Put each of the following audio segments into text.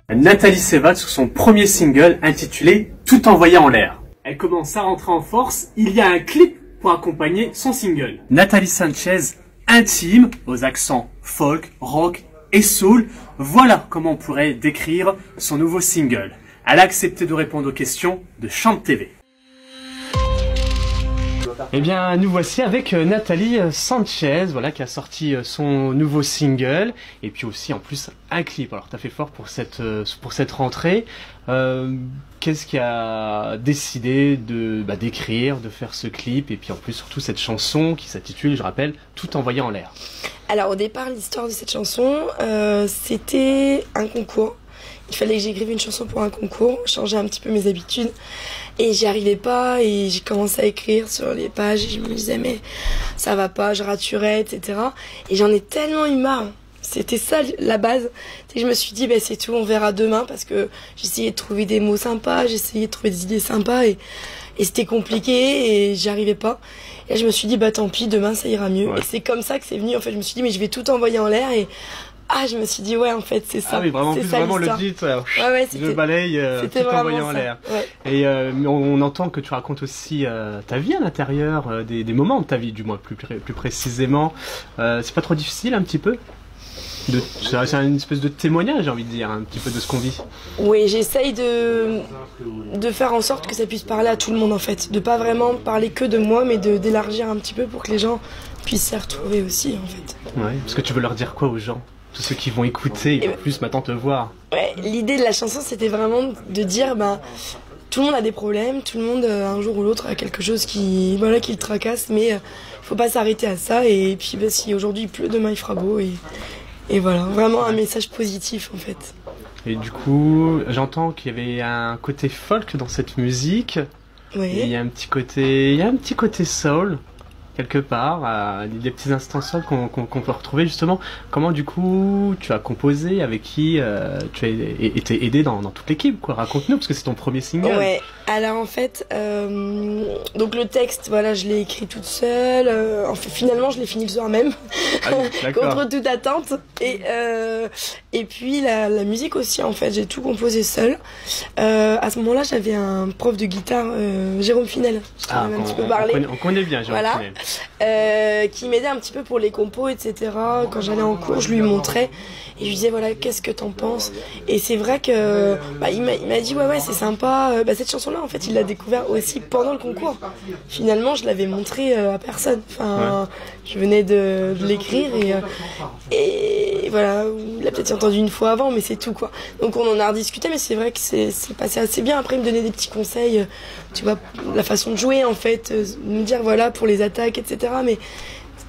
Nathalie s'évade sur son premier single intitulé Tout envoyé en l'air. Elle commence à rentrer en force, il y a un clip pour accompagner son single. Nathalie Sanchez, intime, aux accents folk, rock et soul, voilà comment on pourrait décrire son nouveau single. Elle a accepté de répondre aux questions de Chante TV. Eh bien, nous voici avec Nathalie Sanchez, voilà, qui a sorti son nouveau single, et puis aussi en plus un clip. Alors, t'as fait fort pour cette rentrée. Qu'est-ce qui a décidé d'écrire, de faire ce clip, et puis en plus surtout cette chanson qui s'intitule, je rappelle, Tout envoyé en l'air. Alors au départ, l'histoire de cette chanson, c'était un concours. Il fallait que j'écrive une chanson pour un concours, changer un petit peu mes habitudes. Et j'y arrivais pas, et j'ai commencé à écrire sur les pages, et je me disais, mais ça va pas, je raturais, etc. Et j'en ai tellement eu marre. C'était ça la base. C'est que je me suis dit, c'est tout, on verra demain, parce que j'essayais de trouver des mots sympas, j'essayais de trouver des idées sympas, et c'était compliqué, et j'y arrivais pas. Et là, je me suis dit, tant pis, demain ça ira mieux. Ouais. Et c'est comme ça que c'est venu, en fait. Je me suis dit, mais je vais tout envoyer en l'air, et je me suis dit, ouais, en fait, c'est ça. Ah oui, vraiment, plus vraiment le titre, je balaye, tout envoyé en l'air. Ouais. Et on entend que tu racontes aussi ta vie à l'intérieur, des moments de ta vie, du moins, plus précisément. C'est pas trop difficile, un petit peu? C'est une espèce de témoignage, j'ai envie de dire, un petit peu de ce qu'on vit. Oui, j'essaye de faire en sorte que ça puisse parler à tout le monde, en fait. De pas vraiment parler que de moi, mais d'élargir un petit peu pour que les gens puissent s'y retrouver aussi, en fait. Ouais, parce que tu veux leur dire quoi aux gens? Tous ceux qui vont écouter, ils vont plus maintenant te voir. Ouais, l'idée de la chanson, c'était vraiment de dire, tout le monde a des problèmes, tout le monde, un jour ou l'autre, a quelque chose qui le tracasse, mais faut pas s'arrêter à ça. Et puis, si aujourd'hui il pleut, demain il fera beau. Et voilà, vraiment un message positif, en fait. Et du coup, j'entends qu'il y avait un côté folk dans cette musique. Oui. Et il y a un petit côté soul. Quelque part, des petits instants soul qu'on peut retrouver justement. Comment du coup tu as composé, avec qui tu as été aidé dans toute l'équipe, quoi? Raconte-nous, parce que c'est ton premier single. Ouais, alors en fait, donc le texte, voilà, je l'ai écrit toute seule. Finalement, je l'ai fini le soir même, contre toute attente. Et puis la musique aussi, en fait, j'ai tout composé seule. À ce moment-là, j'avais un prof de guitare, Jérôme Finel. Je t'en ai un petit peu parlé. On connaît bien Jérôme Finel. Qui m'aidait un petit peu pour les compos, etc. Quand j'allais en cours, je lui montrais et je lui disais, voilà, qu'est-ce que t'en penses? Et c'est vrai que il m'a dit, ouais, c'est sympa. Cette chanson-là, en fait, il l'a découvert aussi pendant le concours. Finalement, je l'avais montré à personne. Enfin, je venais de l'écrire et voilà, il a peut-être entendu une fois avant, mais c'est tout, quoi. Donc on en a rediscuté, mais c'est vrai que c'est passé assez bien. Après, il me donnait des petits conseils, tu vois, la façon de jouer, en fait, me dire, voilà, pour les attaques, etc. Mais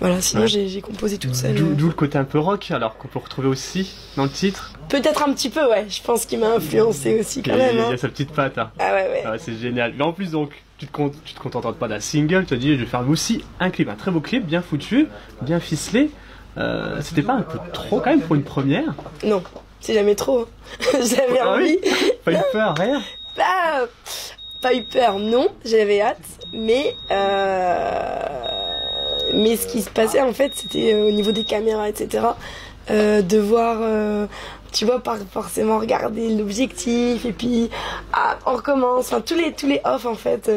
voilà, sinon j'ai composé toute seule. D'où le côté un peu rock, alors qu'on peut retrouver aussi dans le titre. Peut-être un petit peu, ouais. Je pense qu'il m'a influencé aussi quand même. Il y a sa petite patte. Hein. Ah ouais. Ah, c'est génial. Mais en plus, donc, tu te contentes pas d'un single, tu as dit, je vais faire aussi un clip, un très beau clip, bien foutu, bien ficelé. C'était pas un peu trop quand même pour une première? Non, c'est jamais trop. J'avais envie. Pas eu peur, rien? Pas eu peur, non. J'avais hâte, mais ce qui se passait, en fait, c'était au niveau des caméras, etc. De voir, tu vois, pas forcément regarder l'objectif, et puis on recommence. Enfin, tous les off, en fait.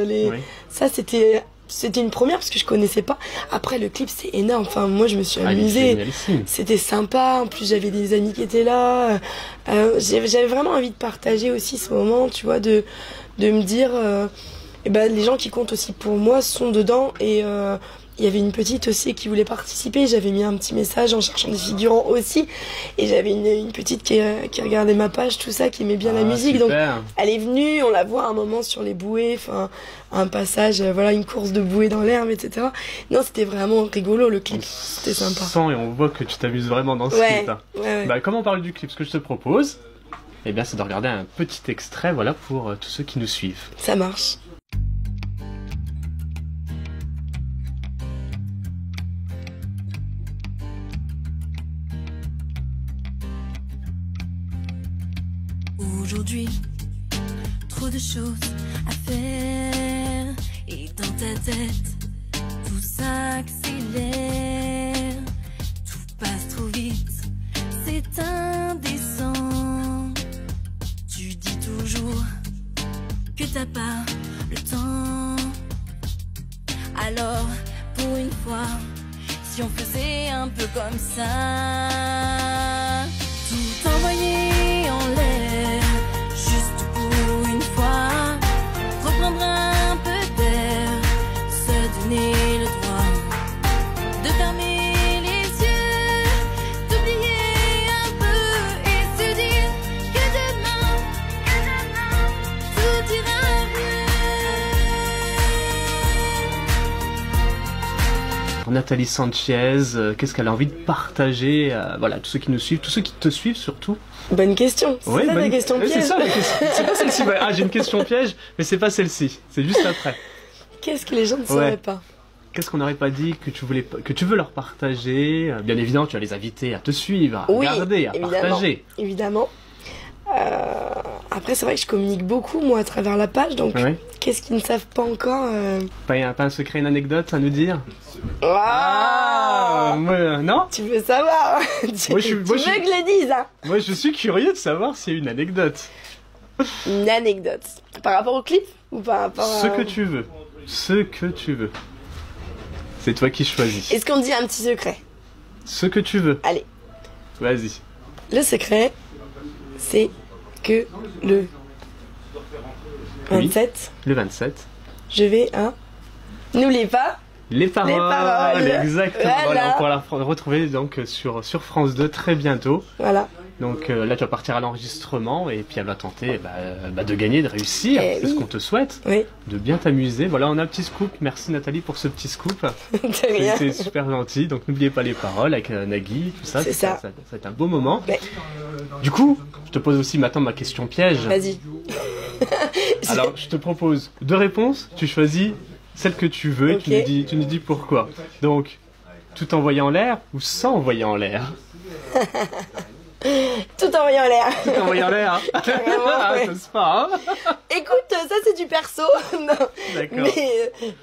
Ça, c'était une première parce que je connaissais pas. Après, le clip, c'est énorme. Enfin, moi, je me suis amusée. C'était sympa. En plus, j'avais des amis qui étaient là. J'avais vraiment envie de partager aussi ce moment, tu vois, de me dire, les gens qui comptent aussi pour moi sont dedans. Et il y avait une petite aussi qui voulait participer. J'avais mis un petit message en cherchant des figurants aussi. Et j'avais une petite qui regardait ma page, tout ça, qui aimait bien la musique. Super. Donc, elle est venue, on la voit un moment sur les bouées, enfin, un passage, voilà, une course de bouées dans l'herbe, etc. Non, c'était vraiment rigolo, le clip. C'était sympa. On sent et on voit que tu t'amuses vraiment dans ce clip. Ouais. Comment on parle du clip? Ce que je te propose, c'est de regarder un petit extrait, voilà, pour tous ceux qui nous suivent. Ça marche. Aujourd'hui, trop de choses à faire et dans ta tête, tout s'accélère, tout passe trop vite, c'est indécent. comme ça. Tout envoyer en l'air, juste pour une fois. Reprendre un peu d'air, se donner le droit de fermer les yeux, d'oublier un peu et se dire que demain, tout ira mieux. Nathalie Sanchez, qu'est-ce qu'elle a envie de partager voilà, tous ceux qui nous suivent, tous ceux qui te suivent surtout. Bonne question. C'est ça la question piège. C'est ça la question. C'est pas celle-ci. Ah, j'ai une question piège, mais c'est pas celle-ci. C'est juste après. Qu'est-ce que les gens ne sauraient pas? Qu'est-ce qu'on n'aurait pas dit que tu veux leur partager? Bien évidemment, tu vas les inviter à te suivre, à regarder, à partager. Évidemment. Après, c'est vrai que je communique beaucoup, moi, à travers la page, donc qu'est-ce qu'ils ne savent pas encore Pas un secret, une anecdote à nous dire? Non? Tu veux savoir? Tu veux que je le dise, hein? Moi, je suis curieux de savoir s'il y a une anecdote. Une anecdote. Par rapport au clip? Ou par rapport à... Ce que tu veux. Ce que tu veux. C'est toi qui choisis. Est-ce qu'on dit un petit secret? Ce que tu veux. Allez. Vas-y. Le secret, c'est que le 27, le 27, je vais à... N'oubliez pas les paroles. Exactement. Voilà. On pourra la retrouver donc sur France 2 très bientôt. Voilà. Donc là, tu vas partir à l'enregistrement et puis elle va tenter de gagner, de réussir. C'est ce qu'on te souhaite. Oui. De bien t'amuser. Voilà, on a un petit scoop. Merci Nathalie pour ce petit scoop. C'est super gentil. Donc n'oubliez pas les paroles avec Nagui, tout ça. Ça va être un beau moment. Ouais. Du coup, je te pose aussi maintenant ma question piège. Vas-y. Alors, je te propose 2 réponses. Tu choisis celle que tu veux et tu nous dis pourquoi. Donc, tout envoyer en l'air ou sans envoyer en l'air? Tout envoyer en l'air. Tout envoyer en l'air. Carrément, ça se passe, hein. Écoute, ça c'est du perso. Non. D'accord.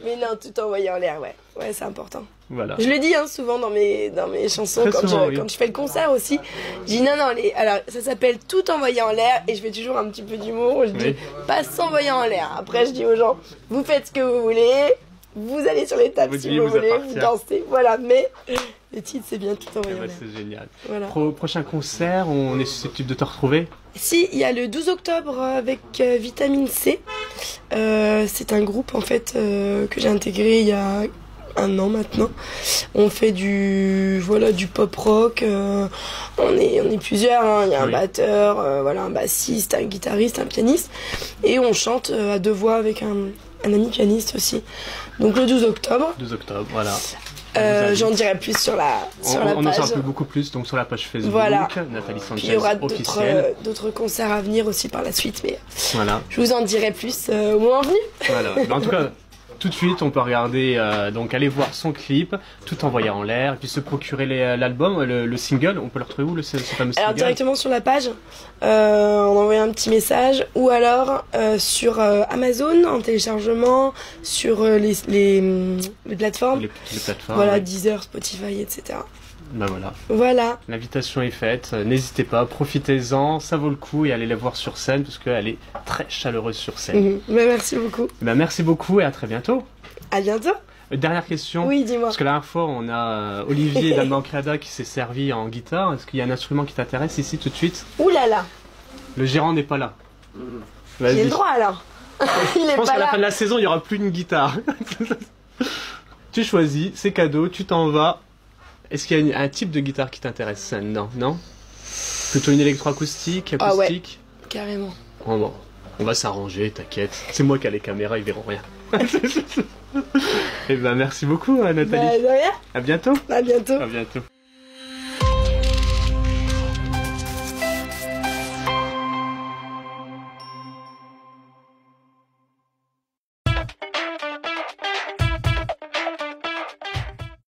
Mais non, tout envoyer en l'air, ouais. Ouais, c'est important. Voilà. Je le dis souvent dans mes chansons, quand je fais le concert aussi. Je dis non, alors ça s'appelle tout envoyer en l'air et je fais toujours un petit peu d'humour. Je dis pas s'envoyer en l'air. Après, je dis aux gens, vous faites ce que vous voulez, vous allez sur les tables si vous voulez, vous dansez. Voilà, mais le titre c'est bien tout envoyer en l'air. C'est génial. Voilà. Prochain concert, on est susceptible de te retrouver? Si, il y a le 12 octobre avec Vitamine C. C'est un groupe en fait que j'ai intégré il y a 1 an maintenant. On fait du pop rock. On est plusieurs. Hein. Il y a un batteur, un bassiste, un guitariste, un pianiste, et on chante à 2 voix avec un ami pianiste aussi. Donc le 12 octobre. 12 octobre, voilà. J'en dirai plus sur la page. On en saura beaucoup plus donc sur la page Facebook. Voilà. Nathalie Sanchez. Puis il y aura d'autres concerts à venir aussi par la suite, mais je vous en dirai plus au moment venu. Voilà. En tout cas, tout de suite, on peut regarder, donc aller voir son clip, tout envoyer en l'air, et puis se procurer l'album, le single. On peut le retrouver où, ce fameux single? Alors directement sur la page, on envoie un petit message, ou alors sur Amazon en téléchargement, sur les plateformes. Les plateformes. Voilà, Deezer, Spotify, etc. Ben voilà. Voilà. L'invitation est faite. N'hésitez pas, profitez-en, ça vaut le coup, et allez la voir sur scène parce qu'elle est très chaleureuse sur scène. Ben, merci beaucoup. Ben, merci beaucoup et à très bientôt. À bientôt. Dernière question. Oui, dis-moi. Parce que la dernière fois, on a Olivier d'Albancrada qui s'est servi en guitare. Est-ce qu'il y a un instrument qui t'intéresse ici tout de suite? Ouh là là. Le gérant n'est pas là. Vas-y. J'ai le droit alors. Je pense qu'à la fin de la saison, il n'y aura plus une guitare. Tu choisis, c'est cadeau, tu t'en vas. Est-ce qu'il y a un type de guitare qui t'intéresse? Non, non. Plutôt une électroacoustique, acoustique? Ah ouais, carrément. Oh bon, on va s'arranger, t'inquiète. C'est moi qui ai les caméras, ils verront rien. Et ben merci beaucoup Nathalie. De rien. À bientôt. À bientôt. À bientôt.